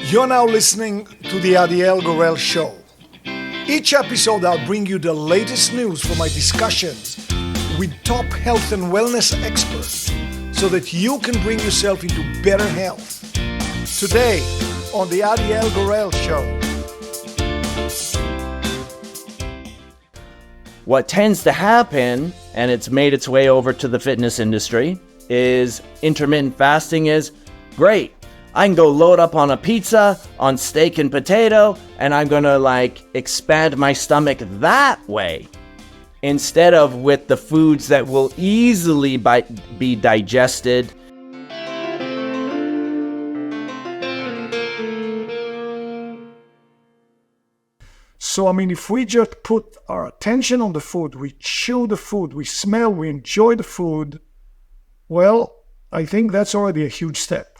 You're now listening to the Adiel Gorel Show. Each episode I'll bring you the latest news from my discussions with top health and wellness experts so that you can bring yourself into better health. Today on the Adiel Gorel Show. What tends to happen, and it's made its way over to the fitness industry, is intermittent fasting is great. I can go load up on a pizza, on steak and potato, and I'm gonna expand my stomach that way, instead of with the foods that will easily be digested. So, if we just put our attention on the food, we chew the food, we smell, we enjoy the food, well, I think that's already a huge step.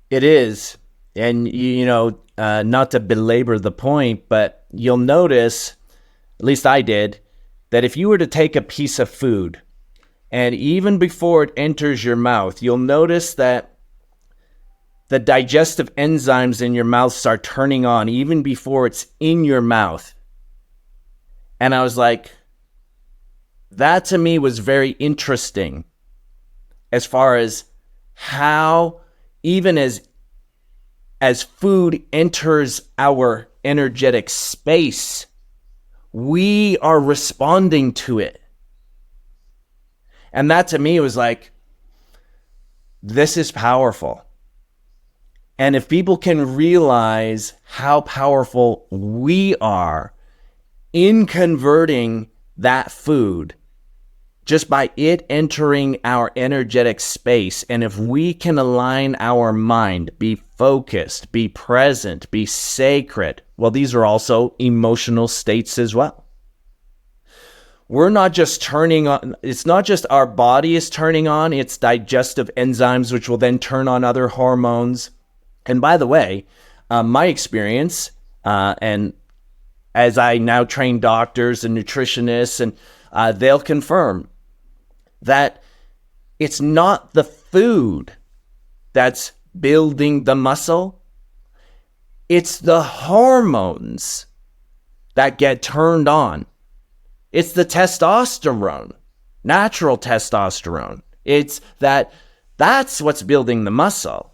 It is. And, not to belabor the point, but you'll notice, at least I did, that if you were to take a piece of food and even before it enters your mouth, you'll notice that the digestive enzymes in your mouth start turning on even before it's in your mouth. And I was like, that to me was very interesting as far as how even as food enters our energetic space, we are responding to it. And that to me was like, this is powerful. And if people can realize how powerful we are in converting that food just by it entering our energetic space, and if we can align our mind, be focused, be present, be sacred, well, these are also emotional states as well. We're not just turning on, it's not just our body is turning on, it's digestive enzymes, which will then turn on other hormones. And by the way, my experience, and as I now train doctors and nutritionists, and they'll confirm that it's not the food that's building the muscle, it's the hormones that get turned on. It's the testosterone, natural testosterone. It's that's what's building the muscle.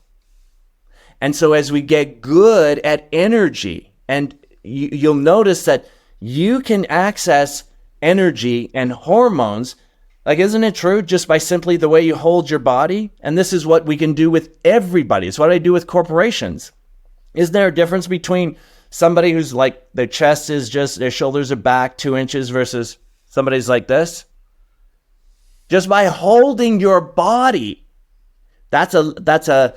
And so as we get good at energy, and you'll notice that you can access energy and hormones, isn't it true, just by simply the way you hold your body? And this is what we can do with everybody. It's what I do with corporations. Is there a difference between somebody who's their chest is just, their shoulders are back 2 inches versus somebody's like this? Just by holding your body, that's a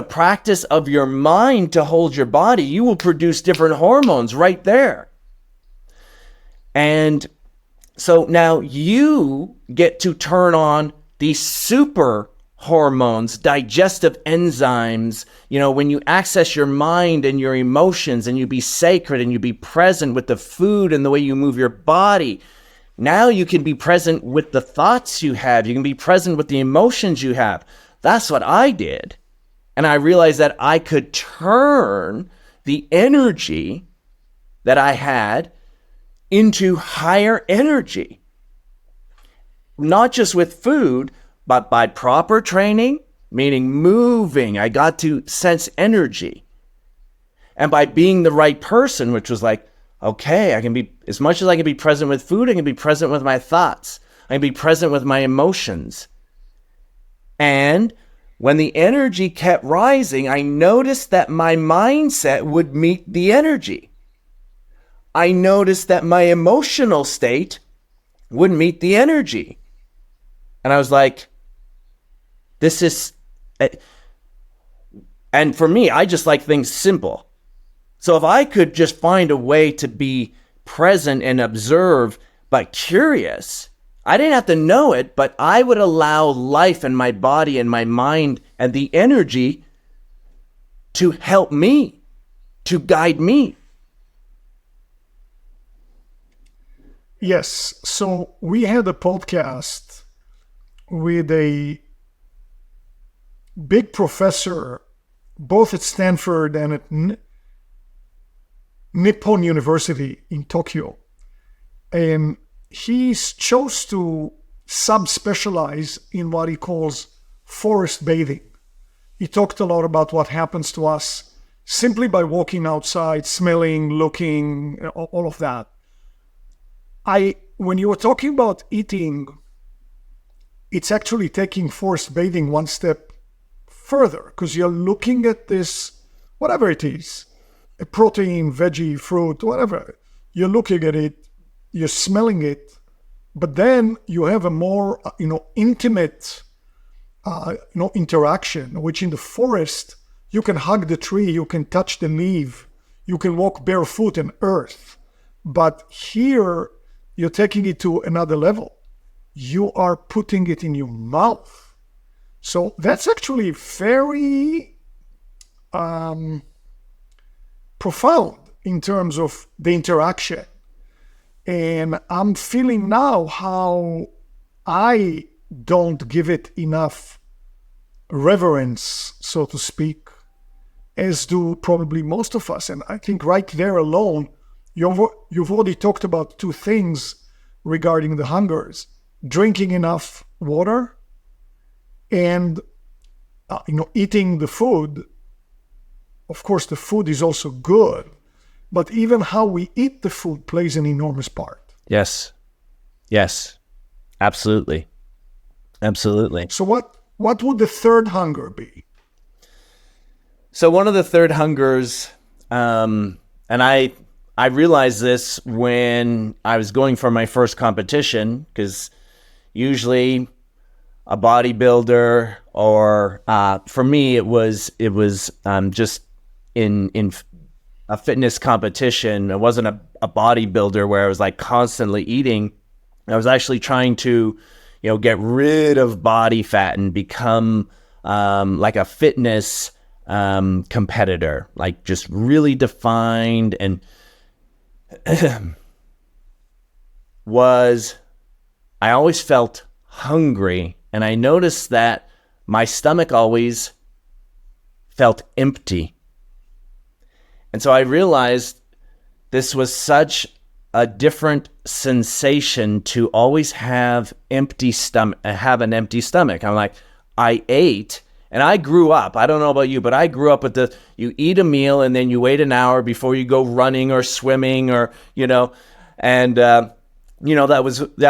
practice of your mind to hold your body. You will produce different hormones right there. And so now you get to turn on these super hormones, digestive enzymes, when you access your mind and your emotions and you be sacred and you be present with the food and the way you move your body. Now you can be present with the thoughts you have. You can be present with the emotions you have. That's what I did. And I realized that I could turn the energy that I had into higher energy. Not just with food, but by proper training, meaning moving. I got to sense energy. And by being the right person, which was okay, I can be, as much as I can be present with food, I can be present with my thoughts. I can be present with my emotions. And when the energy kept rising, I noticed that my mindset would meet the energy. I noticed that my emotional state would meet the energy. And I was like, this is, and for me, I just like things simple. So if I could just find a way to be present and observe, but curious, I didn't have to know it, but I would allow life and my body and my mind and the energy to help me, to guide me. Yes, so we had a podcast with a big professor both at Stanford and at Nippon University in Tokyo. And he chose to subspecialize in what he calls forest bathing. He talked a lot about what happens to us simply by walking outside, smelling, looking, all of that. When you were talking about eating, it's actually taking forest bathing one step further, because you're looking at this, whatever it is, a protein, veggie, fruit, whatever. You're looking at it, you're smelling it, but then you have a more, intimate, interaction, which in the forest, you can hug the tree, you can touch the leaf, you can walk barefoot in earth. But here, you're taking it to another level. You are putting it in your mouth. So that's actually very profound in terms of the interaction. And I'm feeling now how I don't give it enough reverence, so to speak, as do probably most of us. And I think right there alone, you've already talked about two things regarding the hungers: drinking enough water and eating the food. Of course, the food is also good, but even how we eat the food plays an enormous part. Yes, absolutely. So what would the third hunger be? So one of the third hungers, and I realized this when I was going for my first competition, because usually a bodybuilder, or for me it was just in a fitness competition. It wasn't a bodybuilder where I was like constantly eating. I was actually trying to get rid of body fat and become like a fitness competitor, like just really defined, and I always felt hungry, and I noticed that my stomach always felt empty. And so I realized this was such a different sensation to always have an empty stomach. I'm like, I ate, and I grew up, I don't know about you, but I grew up with you eat a meal and then you wait an hour before you go running or swimming, or, and, that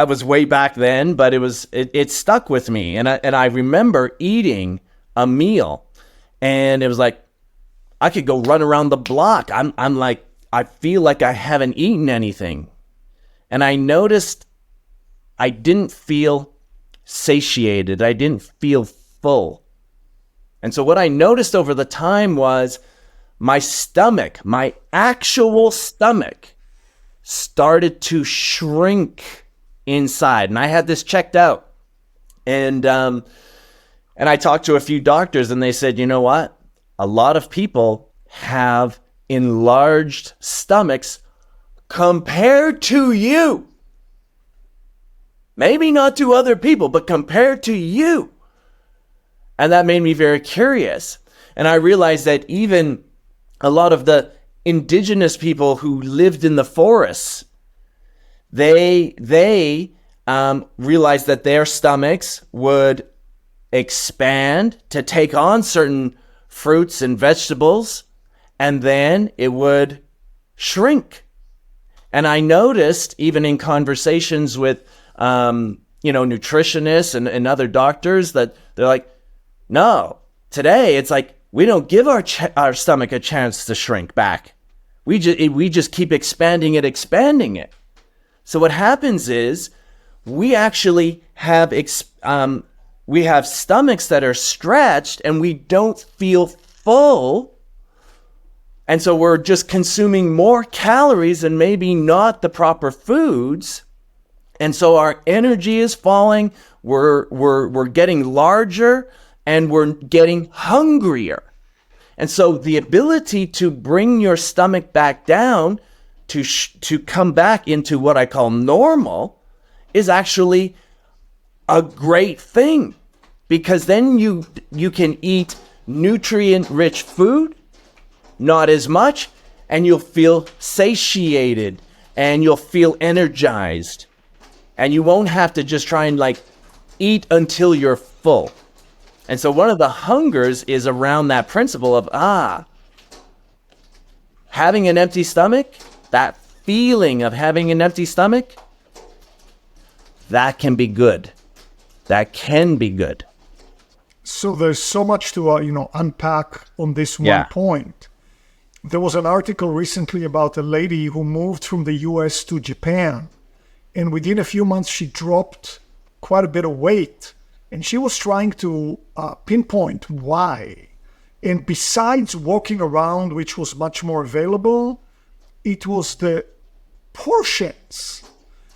was way back then, but it stuck with me. And I remember eating a meal, and it was like, I could go run around the block. I'm like, I feel like I haven't eaten anything. And I noticed I didn't feel satiated. I didn't feel full. And so what I noticed over the time was my stomach, my actual stomach, started to shrink inside. And I had this checked out. And I talked to a few doctors, and they said, you know what? A lot of people have enlarged stomachs compared to you. Maybe not to other people, but compared to you. And that made me very curious. And I realized that even a lot of the indigenous people who lived in the forests, they realized that their stomachs would expand to take on certain fruits and vegetables, and then it would shrink. And I noticed, even in conversations with nutritionists and other doctors, that they're like, no, today it's like we don't give our stomach a chance to shrink back. We just keep expanding it. So what happens is we actually have stomachs that are stretched, and we don't feel full. And so we're just consuming more calories and maybe not the proper foods. And so our energy is falling. We're getting larger, and we're getting hungrier. And so the ability to bring your stomach back down to come back into what I call normal is actually a great thing, because then you can eat nutrient-rich food, not as much, and you'll feel satiated and you'll feel energized. And you won't have to just try and like eat until you're full. And so one of the hungers is around that principle of, having an empty stomach, that feeling of having an empty stomach, that can be good. That can be good. So there's so much to unpack on this one point. There was an article recently about a lady who moved from the US to Japan, and within a few months she dropped quite a bit of weight, and she was trying to pinpoint why. And besides walking around, which was much more available, it was the portions.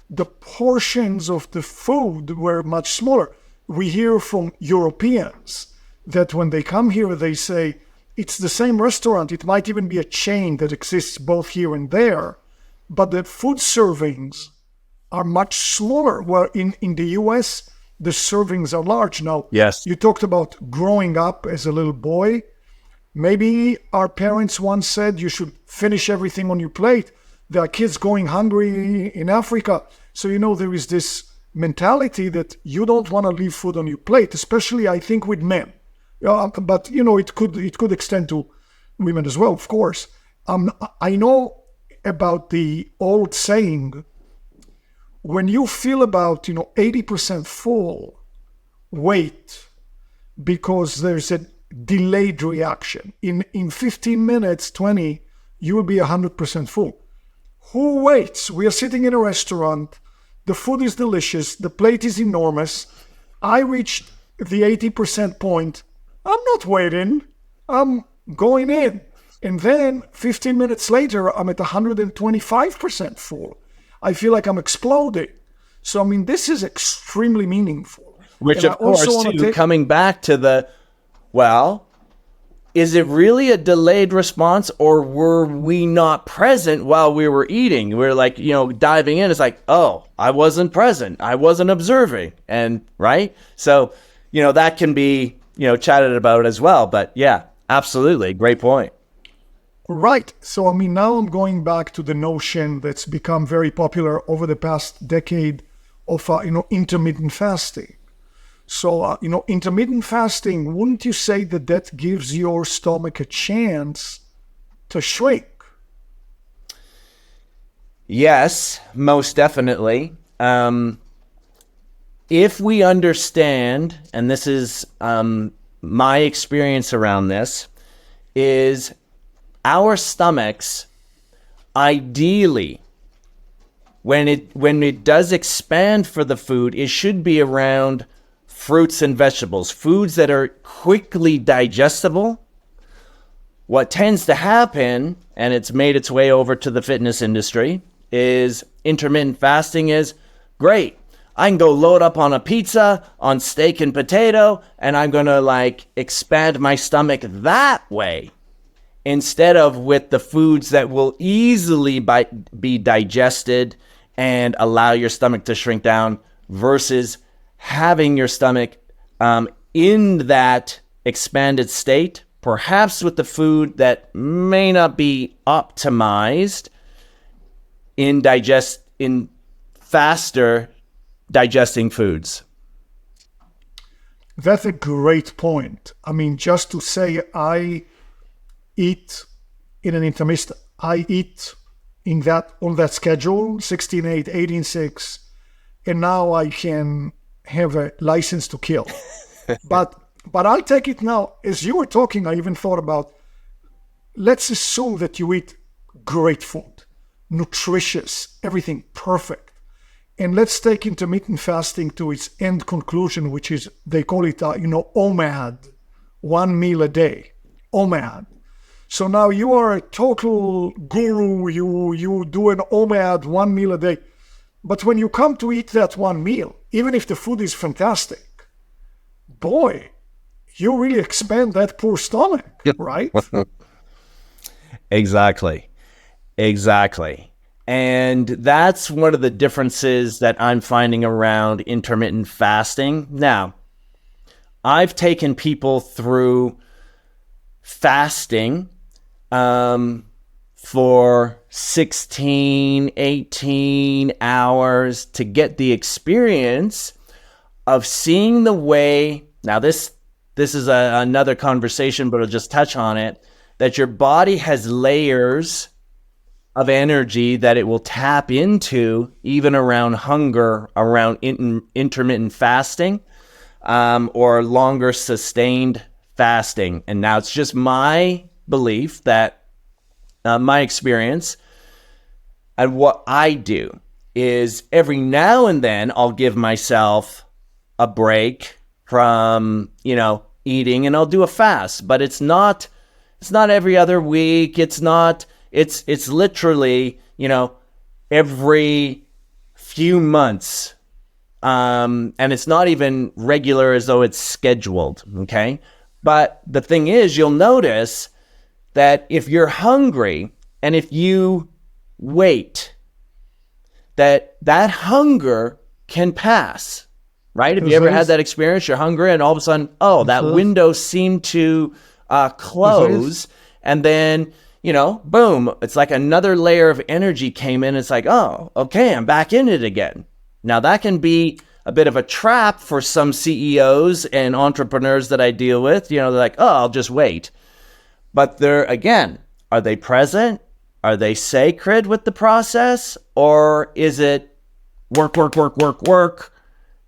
The portions of the food were much smaller. We hear from Europeans that when they come here, they say, it's the same restaurant. It might even be a chain that exists both here and there, but the food servings are much smaller. Where in the US, the servings are large. Now, yes, you talked about growing up as a little boy. Maybe our parents once said you should finish everything on your plate. There are kids going hungry in Africa. So, there is this mentality that you don't want to leave food on your plate, especially, I think, with men. But, it could extend to women as well, of course. I know about the old saying, when you feel about, 80% full, wait, because there's a delayed reaction. In 15 minutes, 20, you will be 100% full. Who waits? We are sitting in a restaurant. The food is delicious. The plate is enormous. I reached the 80% point. I'm not waiting. I'm going in. And then 15 minutes later, I'm at 125% full. I feel like I'm exploding. So, this is extremely meaningful. Which, of course, too, coming back to the, is it really a delayed response, or were we not present while we were eating? We're like, diving in. It's like, I wasn't present. I wasn't observing. And right. So, that can be, chatted about as well. But yeah, absolutely. Great point. Right. So, now I'm going back to the notion that's become very popular over the past decade of, intermittent fasting. So, intermittent fasting, wouldn't you say that gives your stomach a chance to shrink? Yes, most definitely. If we understand, and this is my experience around this, is our stomachs, ideally, when it does expand for the food, it should be around fruits and vegetables, foods that are quickly digestible. What tends to happen, and it's made its way over to the fitness industry, is intermittent fasting is great. I can go load up on a pizza, on steak and potato, and I'm going to expand my stomach that way, instead of with the foods that will easily be digested and allow your stomach to shrink down, versus having your stomach in that expanded state, perhaps with the food that may not be optimized in faster digesting foods. That's a great point. Just to say I eat in an intermittent, I eat on that schedule, 16-8, 18-6, and now I can have a license to kill. But I'll take it now. As you were talking, I even thought about, let's assume that you eat great food, nutritious, everything perfect. And let's take intermittent fasting to its end conclusion, which is, they call it, OMAD, 1 meal a day, OMAD. So now you are a total guru, you do an OMAD, 1 meal a day. But when you come to eat that one meal, even if the food is fantastic, boy, you really expand that poor stomach, right? Exactly. And that's one of the differences that I'm finding around intermittent fasting. Now, I've taken people through fasting for 16, 18 hours to get the experience of seeing the way. Now this is another conversation, but I'll just touch on it, that your body has layers of energy that it will tap into even around hunger, around intermittent fasting, or longer sustained fasting. And now it's just my belief that my experience, and what I do is every now and then I'll give myself a break from, eating, and I'll do a fast, but it's not every other week. It's literally, every few months. And it's not even regular as though it's scheduled. Okay. But the thing is, you'll notice that if you're hungry and if you wait, that hunger can pass, right? Have you ever had that experience? You're hungry and all of a sudden, that window seemed to close, and then, boom, it's like another layer of energy came in. It's like, oh, okay, I'm back in it again. Now that can be a bit of a trap for some CEOs and entrepreneurs that I deal with. They're like, oh, I'll just wait. But are they present? Are they sacred with the process? Or is it work,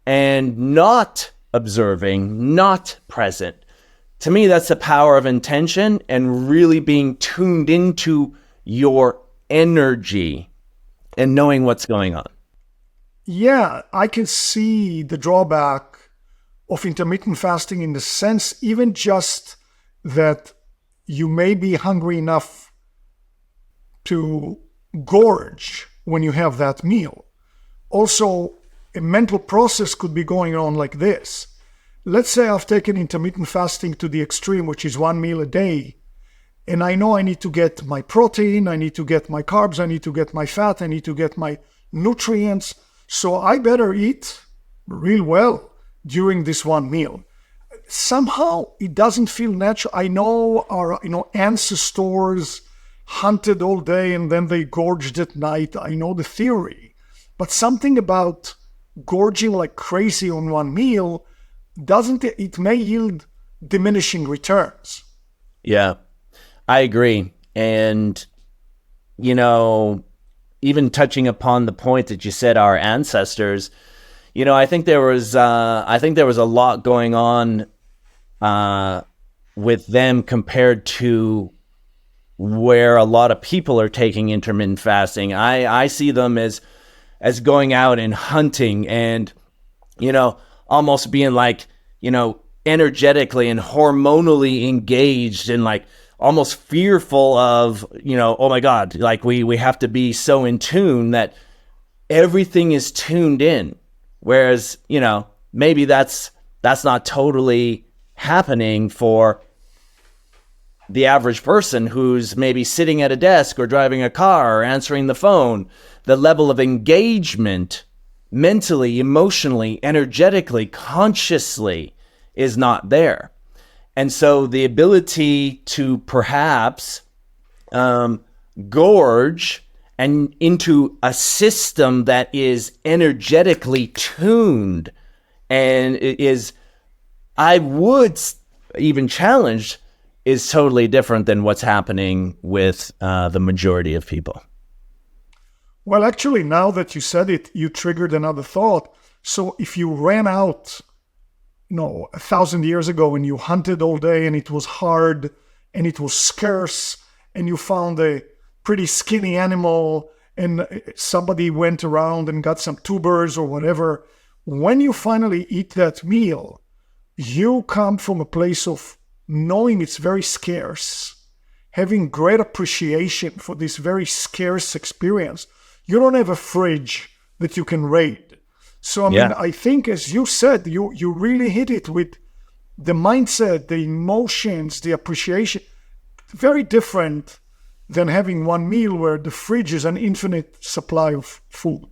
and not observing, not present? To me, that's the power of intention and really being tuned into your energy and knowing what's going on. Yeah, I can see the drawback of intermittent fasting in the sense, even just that you may be hungry enough to gorge when you have that meal. Also, a mental process could be going on like this. Let's say I've taken intermittent fasting to the extreme, which is one meal a day, and I know I need to get my protein, I need to get my carbs, I need to get my fat, I need to get my nutrients. So I better eat real well during this one meal. Somehow it doesn't feel natural. I know our ancestors hunted all day and then they gorged at night. I know the theory. But something about gorging like crazy on one meal, it may yield diminishing returns. Yeah, I agree. And, even touching upon the point that you said, our ancestors, I think there was a lot going on with them compared to where a lot of people are taking intermittent fasting. I see them as going out and hunting and, almost being like, energetically and hormonally engaged and like almost fearful of, oh my God, like we have to be so in tune that everything is tuned in. Whereas, maybe that's not totally happening for the average person who's maybe sitting at a desk or driving a car or answering the phone. The level of engagement mentally, emotionally, energetically, consciously is not there. And so the ability to perhaps gorge and into a system that is energetically tuned and is, I would even challenge, is totally different than what's happening with the majority of people. Well, actually, now that you said it, you triggered another thought. So if you ran out 1,000 years ago and you hunted all day and it was hard and it was scarce and you found a pretty skinny animal and somebody went around and got some tubers or whatever, when you finally eat that meal, you come from a place of knowing it's very scarce, having great appreciation for this very scarce experience. You don't have a fridge that you can raid. So, I think, as you said, you really hit it with the mindset, the emotions, the appreciation. Very different than having one meal where the fridge is an infinite supply of food.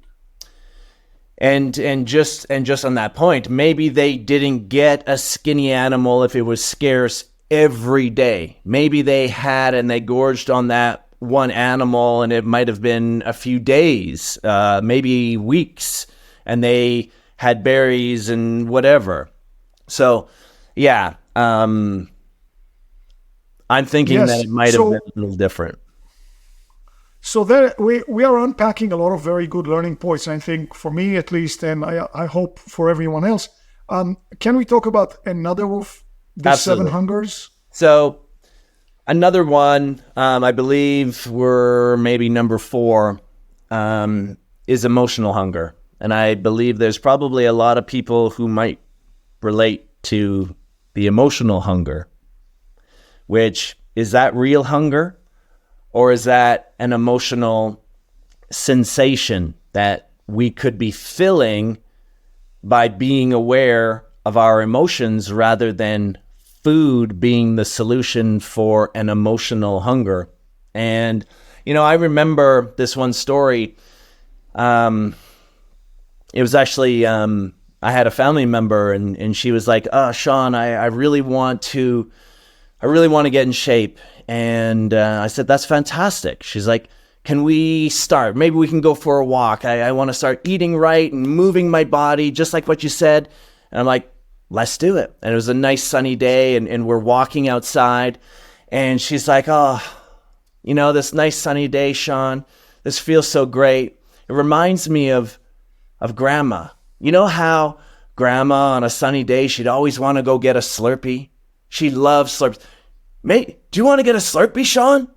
And just on that point, maybe they didn't get a skinny animal if it was scarce every day. Maybe they had and they gorged on that one animal, and it might have been a few days, maybe weeks, and they had berries and whatever. So, yeah, I'm thinking that it might have been a little different. So there, we are unpacking a lot of very good learning points, I think, for me at least, and I hope for everyone else. Can we talk about another of the Absolutely. 7 hungers? So another one, I believe we're maybe number 4, is emotional hunger. And I believe there's probably a lot of people who might relate to the emotional hunger, which is that real hunger? Or is that an emotional sensation that we could be filling by being aware of our emotions rather than food being the solution for an emotional hunger? And, I remember this one story. It was actually, I had a family member and she was like, Shawn, I really want to get in shape. And I said, that's fantastic. She's like, can we start? Maybe we can go for a walk. I want to start eating right and moving my body, just like what you said. And I'm like, let's do it. And it was a nice sunny day, and we're walking outside. And she's like, this nice sunny day, Shawn, this feels so great. It reminds me of Grandma. You know how Grandma on a sunny day, she'd always want to go get a Slurpee? She loves Slurpees. Mate, do you want to get a Slurpee, Shawn?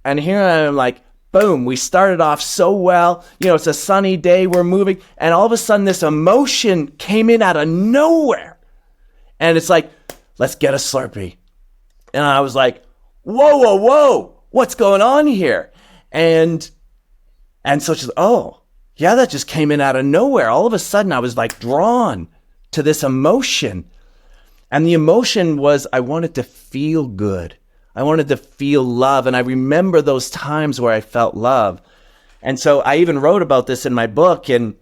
And here I am like, boom, we started off so well. It's a sunny day, we're moving. And all of a sudden this emotion came in out of nowhere. And it's like, let's get a Slurpee. And I was like, whoa, what's going on here? And so she's like, oh, yeah, that just came in out of nowhere. All of a sudden I was like drawn to this emotion. And the emotion was, I wanted to feel good. I wanted to feel love. And I remember those times where I felt love. And so I even wrote about this in my book. And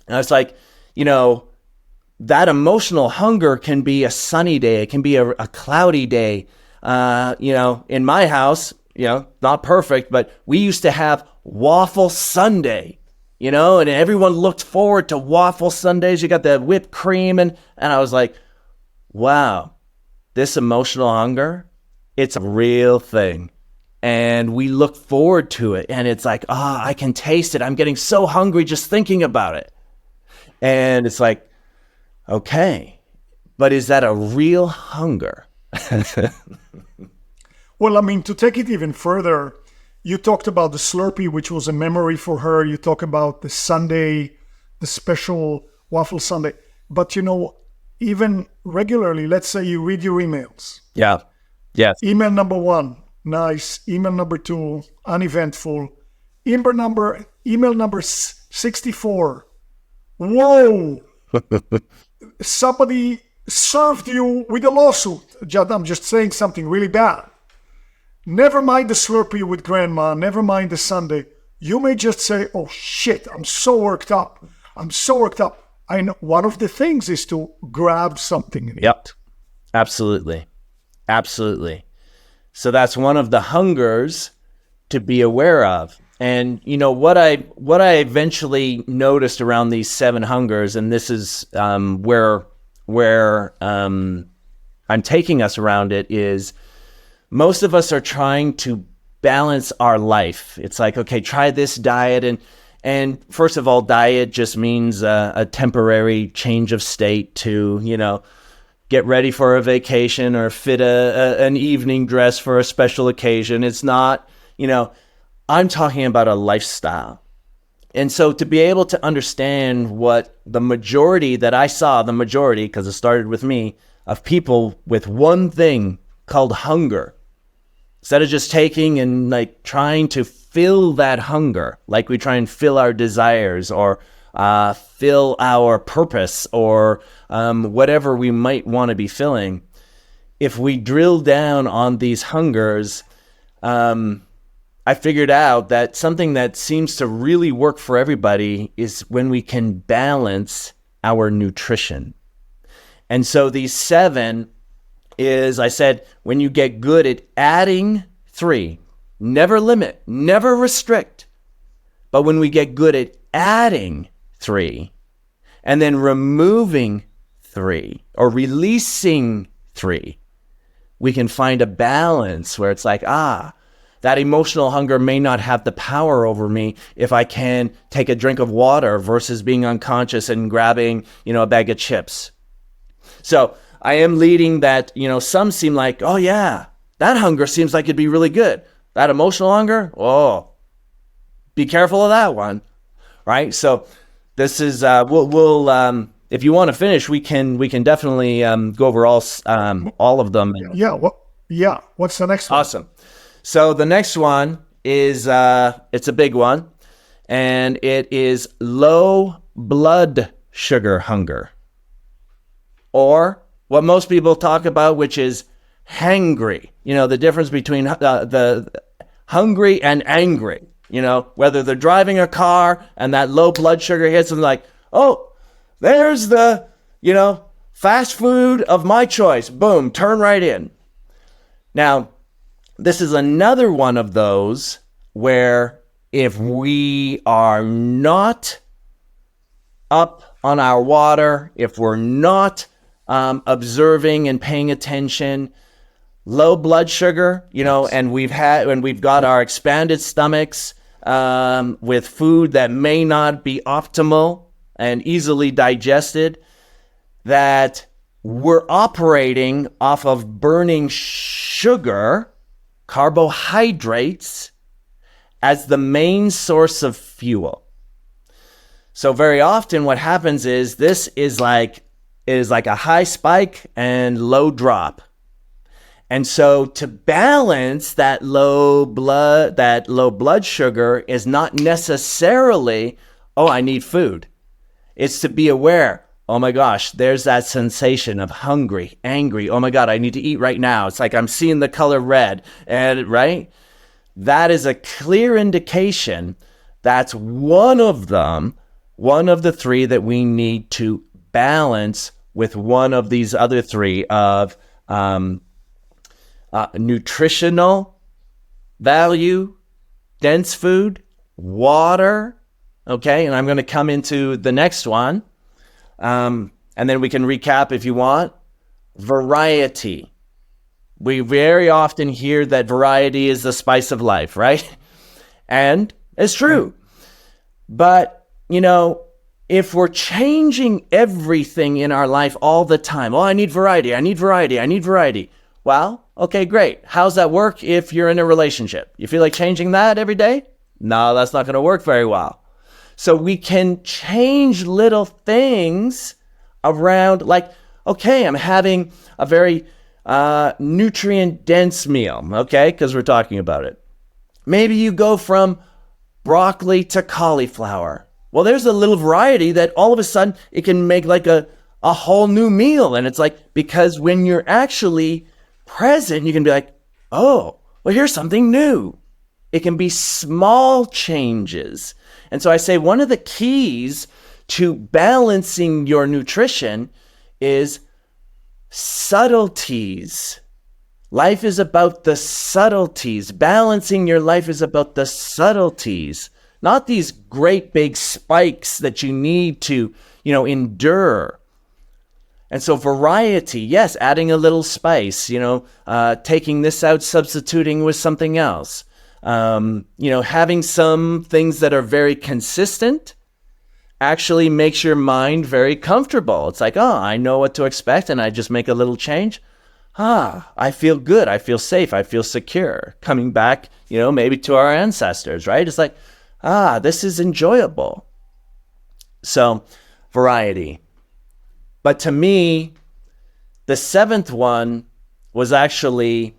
I was like, that emotional hunger can be a sunny day. It can be a cloudy day. In my house, not perfect, but we used to have Waffle Sunday, and everyone looked forward to Waffle Sundays. You got the whipped cream. And I was like, wow, this emotional hunger, it's a real thing. And we look forward to it. And it's like, I can taste it. I'm getting so hungry just thinking about it. And it's like, okay, but is that a real hunger? Well, to take it even further, you talked about the Slurpee, which was a memory for her. You talk about the Sunday, the special Waffle Sunday. But, even regularly, let's say you read your emails. Yeah. Yes. Email number 1, nice. Email number 2, uneventful. Email number 64. Whoa. Somebody served you with a lawsuit. I'm just saying something really bad. Never mind the Slurpee with Grandma. Never mind the Sunday. You may just say, oh shit, I'm so worked up. I know one of the things is to grab something and Yep. Absolutely. So that's one of the hungers to be aware of. And what I eventually noticed around these 7 hungers, and this is where I'm taking us around it, is most of us are trying to balance our life. It's like, okay, try this diet, and first of all, diet just means a temporary change of state to, get ready for a vacation or fit an evening dress for a special occasion. It's not, I'm talking about a lifestyle. And so to be able to understand what the majority that I saw, because it started with me, of people with one thing called hunger, instead of just taking and trying to fill that hunger, like we try and fill our desires or fill our purpose or whatever we might want to be filling. If we drill down on these hungers, I figured out that something that seems to really work for everybody is when we can balance our nutrition. And so these 7 is I said, when you get good at adding 3, never limit, never restrict. But when we get good at adding 3 and then removing 3 or releasing 3, we can find a balance where it's like, that emotional hunger may not have the power over me if I can take a drink of water versus being unconscious and grabbing, a bag of chips. So I am leading that, some seem like, oh yeah, that hunger seems like it'd be really good. That emotional hunger, be careful of that one, right? So this is, we'll if you want to finish, we can definitely go over all of them. Yeah. What's the next one? Awesome. So the next one is, it's a big one, and it is low blood sugar hunger, or what most people talk about, which is hangry. The difference between the hungry and angry. Whether they're driving a car and that low blood sugar hits them, like, oh, there's the, fast food of my choice. Boom, turn right in. Now, this is another one of those where if we are not up on our water, if we're not observing and paying attention, low blood sugar, and we've got our expanded stomachs with food that may not be optimal and easily digested, that we're operating off of burning sugar, carbohydrates, as the main source of fuel. So very often what happens is this is like a high spike and low drop. And so to balance that low blood sugar is not necessarily, I need food. It's to be aware, oh my gosh, there's that sensation of hungry, angry. Oh my God, I need to eat right now. It's like I'm seeing the color red, and right? That is a clear indication that's one of the 3 that we need to balance with one of these other 3 of nutritional value, dense food, water, okay? And I'm going to come into the next one. And then we can recap if you want. Variety. We very often hear that variety is the spice of life, right? And it's true. But, if we're changing everything in our life all the time, I need variety, I need variety, I need variety. Well, okay, great. How's that work if you're in a relationship? You feel like changing that every day? No, that's not going to work very well. So we can change little things around, like, okay, I'm having a very nutrient-dense meal, okay, because we're talking about it. Maybe you go from broccoli to cauliflower. Well, there's a little variety that all of a sudden it can make like a whole new meal. And it's like, because when you're actually present, you can be like, oh, well, here's something new. It can be small changes. And so I say one of the keys to balancing your nutrition is subtleties. Life is about the subtleties. Balancing your life is about the subtleties, not these great big spikes that you need to, endure. And so variety, yes, adding a little spice, taking this out, substituting with something else. Having some things that are very consistent actually makes your mind very comfortable. It's like, I know what to expect, and I just make a little change. I feel good. I feel safe. I feel secure. Coming back, maybe to our ancestors, right? It's like, this is enjoyable. So, variety. But to me, the 7th one was actually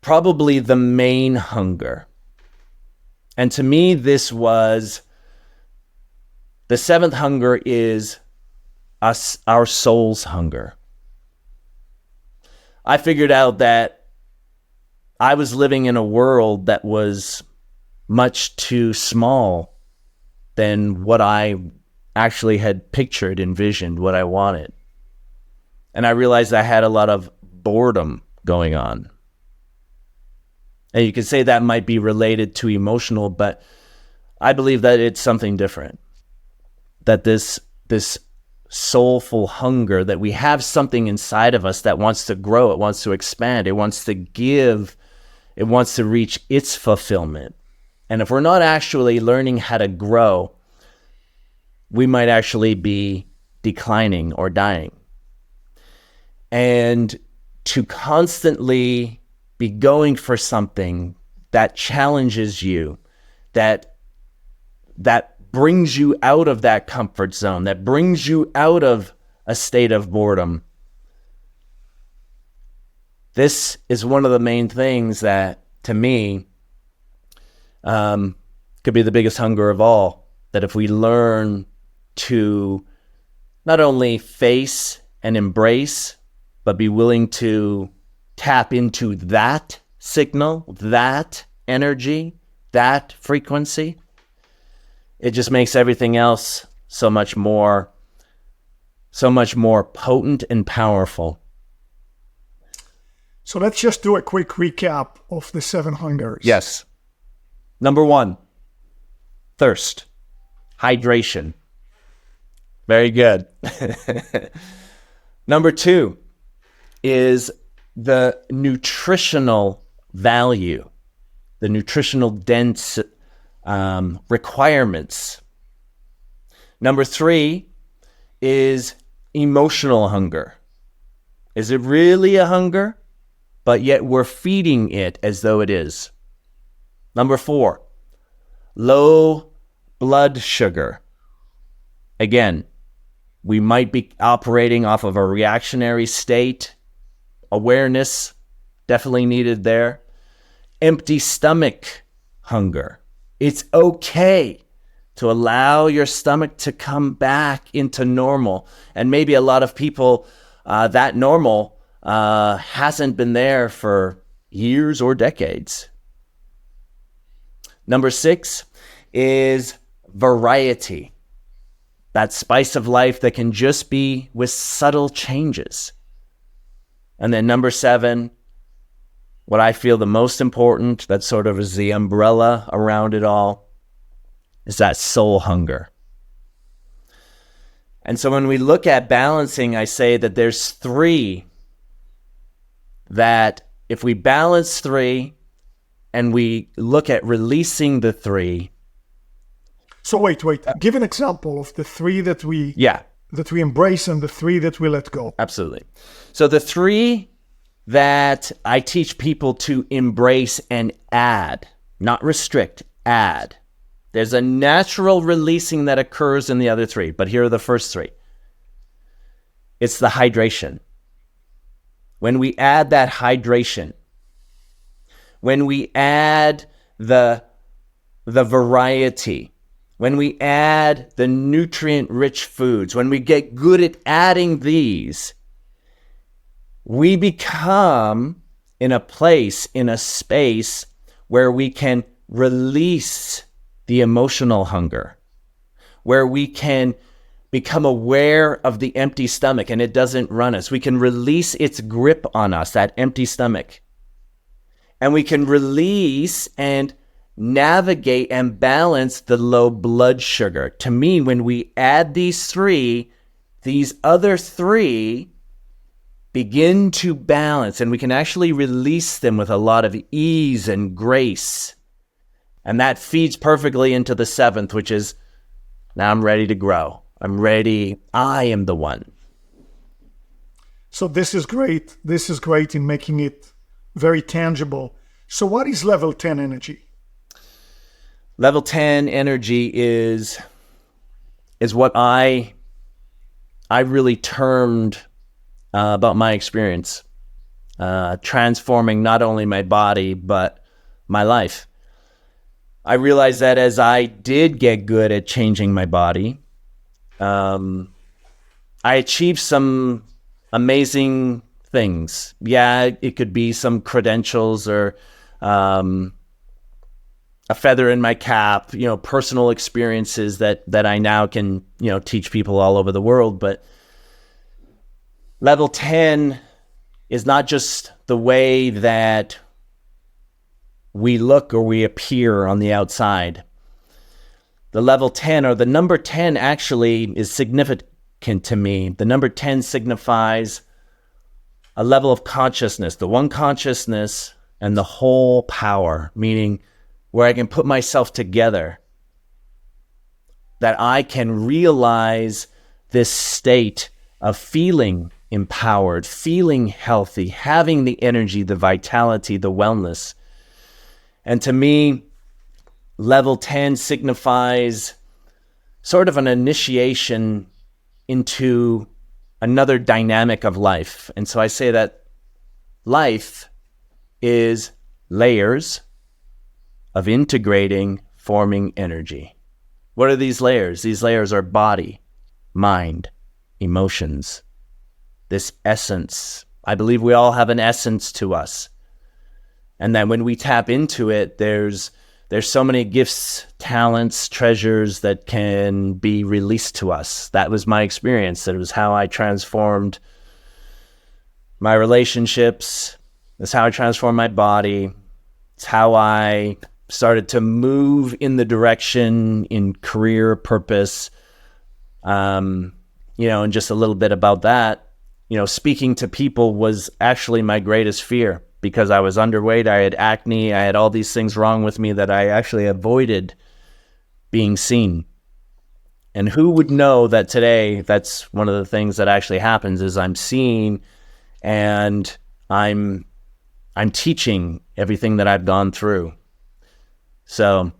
probably the main hunger. And to me, the 7th hunger is our soul's hunger. I figured out that I was living in a world that was much too small than what I actually had pictured, envisioned, what I wanted. And I realized I had a lot of boredom going on. And you could say that might be related to emotional, but I believe that it's something different. That this soulful hunger, that we have something inside of us that wants to grow, it wants to expand, it wants to give, it wants to reach its fulfillment. And if we're not actually learning how to grow, we might actually be declining or dying. And to constantly be going for something that challenges you, that brings you out of that comfort zone, that brings you out of a state of boredom. This is one of the main things that, to me, could be the biggest hunger of all. That if we learn to not only face and embrace, but be willing to tap into that signal, that energy, that frequency, it just makes everything else so much more potent and powerful. So let's just do a quick recap of the 7 hungers. Yes. Number 1, thirst, hydration. Very good. Number 2 is the nutritional value, the nutritional dense requirements. Number 3 is emotional hunger. Is it really a hunger? But yet we're feeding it as though it is. Number 4, low blood sugar. Again, we might be operating off of a reactionary state. Awareness definitely needed there. Empty stomach hunger. It's okay to allow your stomach to come back into normal. And maybe a lot of people, that normal hasn't been there for years or decades. Number 6 is variety. That spice of life that can just be with subtle changes. And then number 7, what I feel the most important, that sort of is the umbrella around it all, is that soul hunger. And so when we look at balancing, I say that there's 3 that if we balance 3 and we look at releasing the 3. So wait. Give an example of the 3 that we embrace and the 3 that we let go. Absolutely. So the 3 that I teach people to embrace and add, not restrict, add. There's a natural releasing that occurs in the other 3, but here are the first 3. It's the hydration. When we add that hydration, when we add the variety, when we add the nutrient-rich foods, when we get good at adding these, we become in a place, in a space where we can release the emotional hunger, where we can become aware of the empty stomach and it doesn't run us. We can release its grip on us, that empty stomach. And we can release and navigate and balance the low blood sugar. To me, when we add these 3, these other 3 begin to balance, and we can actually release them with a lot of ease and grace. And that feeds perfectly into the 7th, which is, now I'm ready to grow. I'm ready. I am the one. So this is great. This is great in making it very tangible. So what is level 10 energy? Level 10 energy is what I really termed about my experience, transforming not only my body, but my life. I realized that as I did get good at changing my body, I achieved some amazing things. Yeah, it could be some credentials or a feather in my cap, personal experiences that I now can, teach people all over the world. But Level 10 is not just the way that we look or we appear on the outside. The level 10, or the number 10, actually is significant to me. The number 10 signifies a level of consciousness, the one consciousness and the whole power, meaning where I can put myself together, that I can realize this state of feeling empowered, feeling healthy, having the energy, the vitality, the wellness. And to me, level 10 signifies sort of an initiation into another dynamic of life. And so I say that life is layers of integrating, forming energy. What are these layers? These layers are body, mind, emotions, this essence. I believe we all have an essence to us. And that when we tap into it, there's so many gifts, talents, treasures that can be released to us. That was my experience. That was how I transformed my relationships. That's how I transformed my body. It's how I started to move in the direction in career purpose. And just a little bit about that. Speaking to people was actually my greatest fear, because I was underweight, I had acne, I had all these things wrong with me that I actually avoided being seen. And who would know that today, that's one of the things that actually happens, is I'm seen and I'm teaching everything that I've gone through. So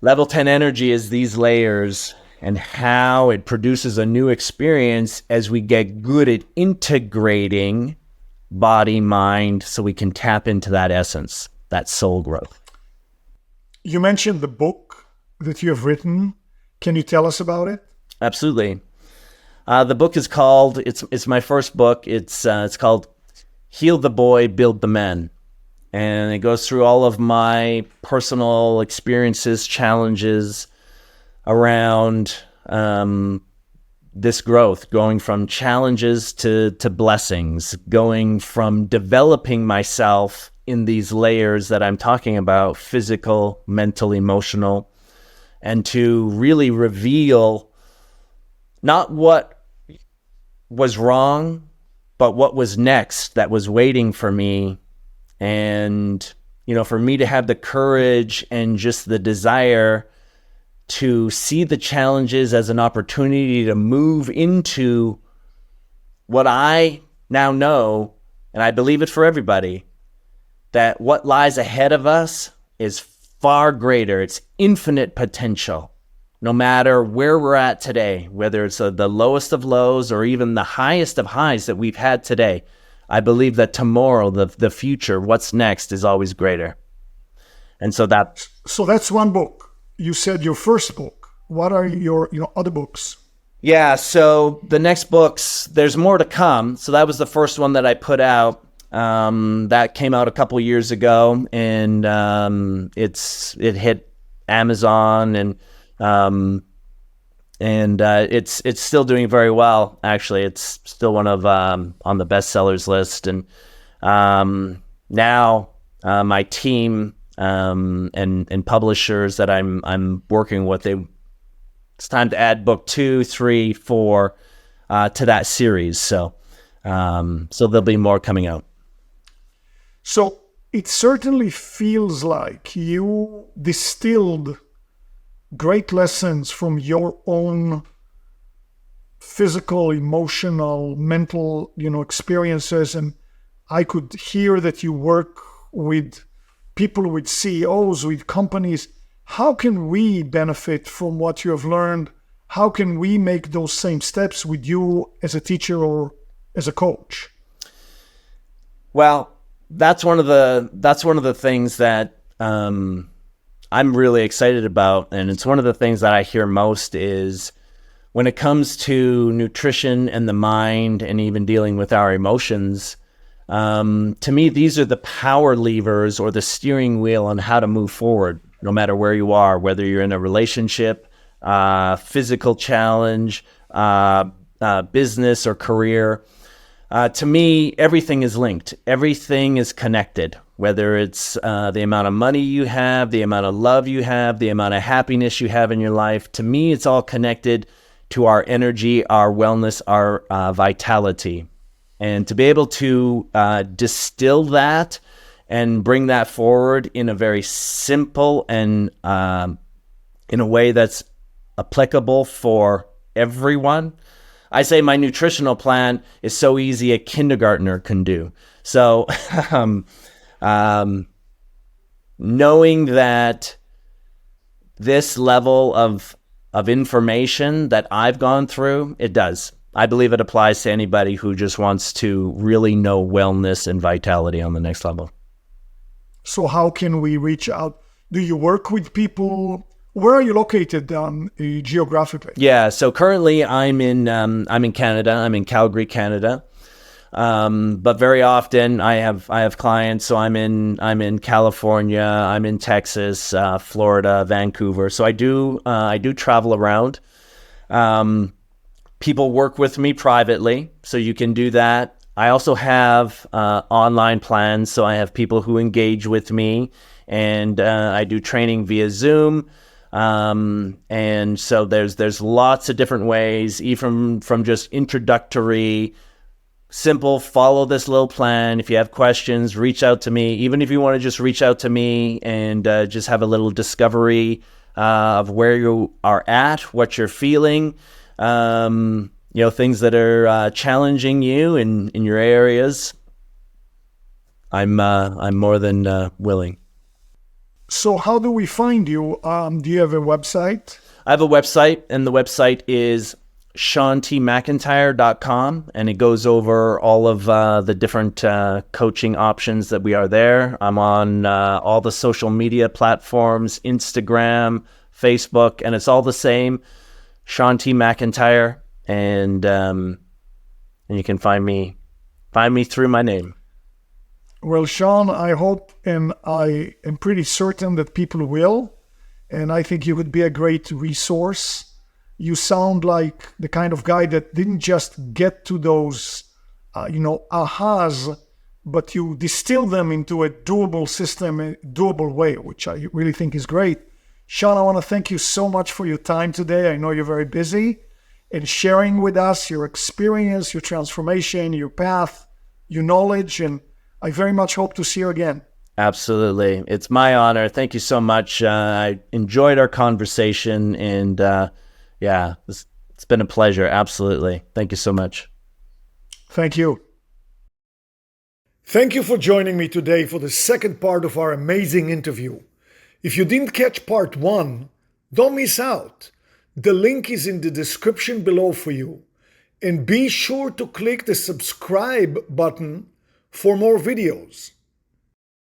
level 10 energy is these layers and how it produces a new experience as we get good at integrating body, mind, so we can tap into that essence, that soul growth. You mentioned the book that you have written. Can you tell us about it? Absolutely. The book is called, it's my first book. It's called Heal the Boy, Build the Men. And it goes through all of my personal experiences, challenges around this growth, going from challenges to blessings, going from developing myself in these layers that I'm talking about, physical, mental, emotional, and to really reveal not what was wrong, but what was next that was waiting for me. And, for me to have the courage and just the desire to see the challenges as an opportunity to move into what I now know, and I believe it for everybody, that what lies ahead of us is far greater. It's infinite potential. No matter where we're at today, whether it's the lowest of lows or even the highest of highs that we've had today, I believe that tomorrow, the future, what's next, is always greater. And so that's one book. You said your first book. What are your other books? Yeah, so the next books, there's more to come. So that was the first one that I put out. That came out a couple years ago, and it hit Amazon, and it's still doing very well. Actually, it's still one of on the bestsellers list. And now my team and publishers that I'm working with, it's time to add book 2, 3, 4 to that series. So there'll be more coming out. So it certainly feels like you distilled great lessons from your own physical, emotional, mental, experiences. And I could hear that you work with people, with CEOs, with companies. How can we benefit from what you have learned? How can we make those same steps with you as a teacher or as a coach? Well, that's one of the things that I'm really excited about, and it's one of the things that I hear most is when it comes to nutrition and the mind, and even dealing with our emotions. To me, these are the power levers or the steering wheel on how to move forward, no matter where you are, whether you're in a relationship, physical challenge, business or career. To me, everything is linked. Everything is connected, whether it's the amount of money you have, the amount of love you have, the amount of happiness you have in your life. To me, it's all connected to our energy, our wellness, our vitality. And to be able to distill that and bring that forward in a very simple and in a way that's applicable for everyone. I say my nutritional plan is so easy a kindergartner can do. So knowing that this level of information that I've gone through, it does. I believe it applies to anybody who just wants to really know wellness and vitality on the next level. So how can we reach out? Do you work with people? Where are you located geographically? Yeah, so currently I'm in Canada. I'm in Calgary, Canada. But very often I have clients. So I'm in California. I'm in Texas, Florida, Vancouver. So I do travel around. People work with me privately, so you can do that. I also have online plans, so I have people who engage with me, and I do training via Zoom. And so there's lots of different ways, even from just introductory, simple, follow this little plan. If you have questions, reach out to me. Even if you want to just reach out to me and just have a little discovery of where you are at, what you're feeling, things that are challenging you in your areas, I'm more than willing. So how do we find you? Do you have a website? I have a website, and the website is ShawnTMcIntyre.com, and it goes over all of the different coaching options that we are there. I'm on all the social media platforms, Instagram, Facebook, and it's all the same, Shawn T. McIntyre, and you can find me through my name. Well, Shawn, I hope and I am pretty certain that people will, and I think you would be a great resource. You sound like the kind of guy that didn't just get to those, ahas, but you distill them into a doable system, a doable way, which I really think is great. Shawn, I want to thank you so much for your time today. I know you're very busy, and sharing with us your experience, your transformation, your path, your knowledge, and I very much hope to see you again. Absolutely. It's my honor. Thank you so much. I enjoyed our conversation, and it's been a pleasure. Absolutely. Thank you so much. Thank you. Thank you for joining me today for the second part of our amazing interview. If you didn't catch part 1, don't miss out. The link is in the description below for you. And be sure to click the subscribe button for more videos.